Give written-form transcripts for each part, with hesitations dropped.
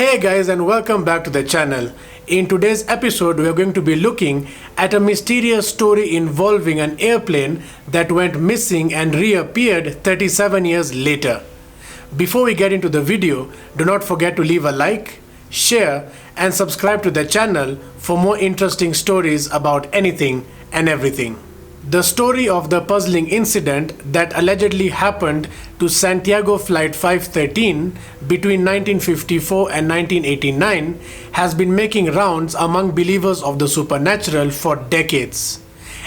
Hey guys, and welcome back to the channel. In today's episode we are going to be looking at a mysterious story involving an airplane that went missing and reappeared 37 years later. Before we get into the video, do not forget to leave a like, share and subscribe to the channel for more interesting stories about anything and everything. The story of the puzzling incident that allegedly happened to Santiago Flight 513 between 1954 and 1989 has been making rounds among believers of the supernatural for decades.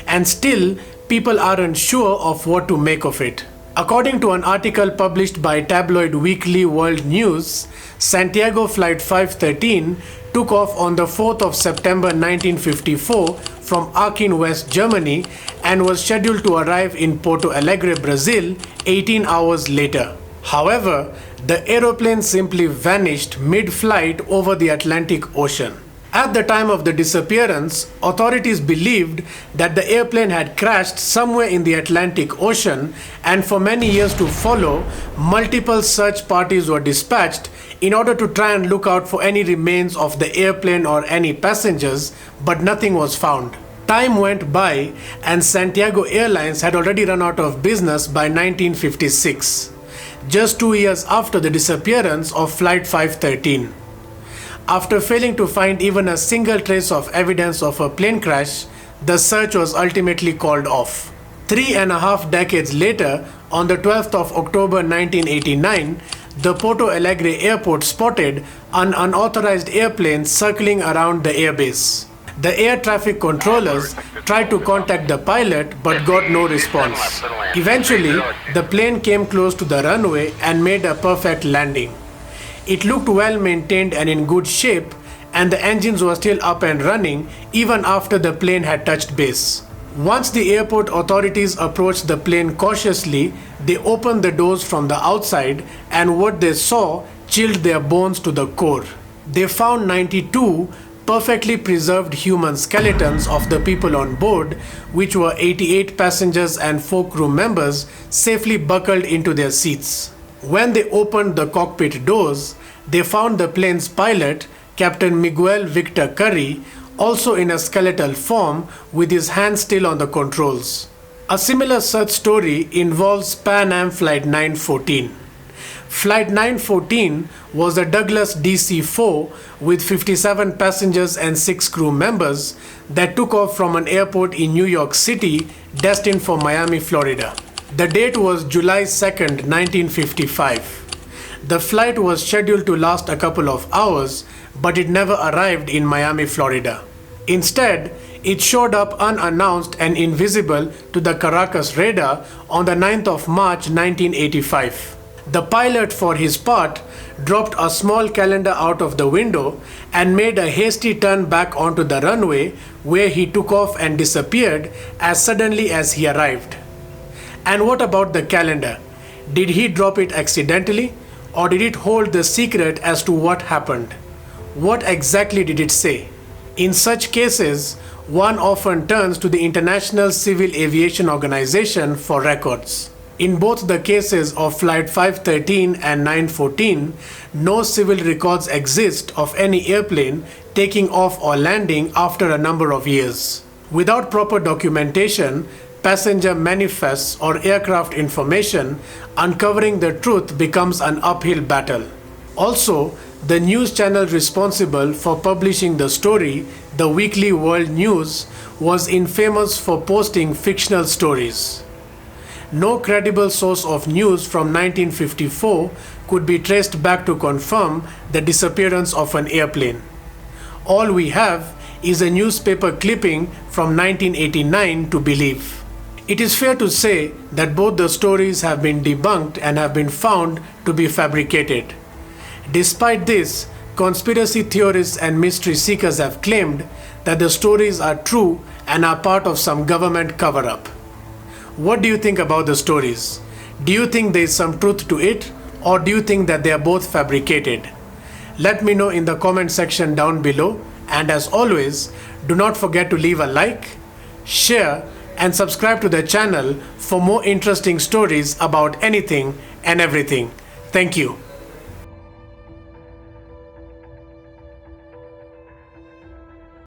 And still, people aren't sure of what to make of it. According to an article published by tabloid weekly World News, Santiago Flight 513 took off on the 4th of September 1954 from Aachen, West Germany and was scheduled to arrive in Porto Alegre, Brazil 18 hours later. However, the aeroplane simply vanished mid-flight over the Atlantic Ocean. At the time of the disappearance, authorities believed that the airplane had crashed somewhere in the Atlantic Ocean, and for many years to follow, multiple search parties were dispatched in order to try and look out for any remains of the airplane or any passengers, but nothing was found. Time went by and Santiago Airlines had already run out of business by 1956, just 2 years after the disappearance of Flight 513. After failing to find even a single trace of evidence of a plane crash, the search was ultimately called off. 3.5 decades later, on the 12th of October 1989, the Porto Alegre airport spotted an unauthorized airplane circling around the airbase. The air traffic controllers tried to contact the pilot but got no response. Eventually, the plane came close to the runway and made a perfect landing. It looked well maintained and in good shape, and the engines were still up and running even after the plane had touched base. Once the airport authorities approached the plane cautiously, they opened the doors from the outside, and what they saw chilled their bones to the core. They found 92 perfectly preserved human skeletons of the people on board, which were 88 passengers and 4 crew members safely buckled into their seats. When they opened the cockpit doors, they found the plane's pilot, Captain Miguel Victor Curry, also in a skeletal form with his hands still on the controls. A similar such story involves PanAm Flight 914. Flight 914 was a Douglas DC-4 with 57 passengers and 6 crew members that took off from an airport in New York City destined for Miami, Florida. The date was July 2nd, 1955. The flight was scheduled to last a couple of hours, but it never arrived in Miami, Florida. Instead, it showed up unannounced and invisible to the Caracas radar on the 9th of March 1985. The pilot, for his part, dropped a small calendar out of the window and made a hasty turn back onto the runway, where he took off and disappeared as suddenly as he arrived. And what about the calendar? Did he drop it accidentally, or did it hold the secret as to what happened? What exactly did it say? In such cases, one often turns to the International Civil Aviation Organization for records. In both the cases of Flight 513 and 914, no civil records exist of any airplane taking off or landing after a number of years. Without proper documentation, passenger manifests or aircraft information, uncovering the truth becomes an uphill battle. Also, the news channel responsible for publishing the story, the weekly World News, was infamous for posting fictional stories. No credible source of news from 1954 could be traced back to confirm the disappearance of an airplane. All we have is a newspaper clipping from 1989 to believe. It is fair to say that both the stories have been debunked and have been found to be fabricated. Despite this, conspiracy theorists and mystery seekers have claimed that the stories are true and are part of some government cover-up. What do you think about the stories? Do you think there is some truth to it, or do you think that they are both fabricated? Let me know in the comment section down below, and as always, do not forget to leave a like, share and subscribe to the channel for more interesting stories about anything and everything. Thank you.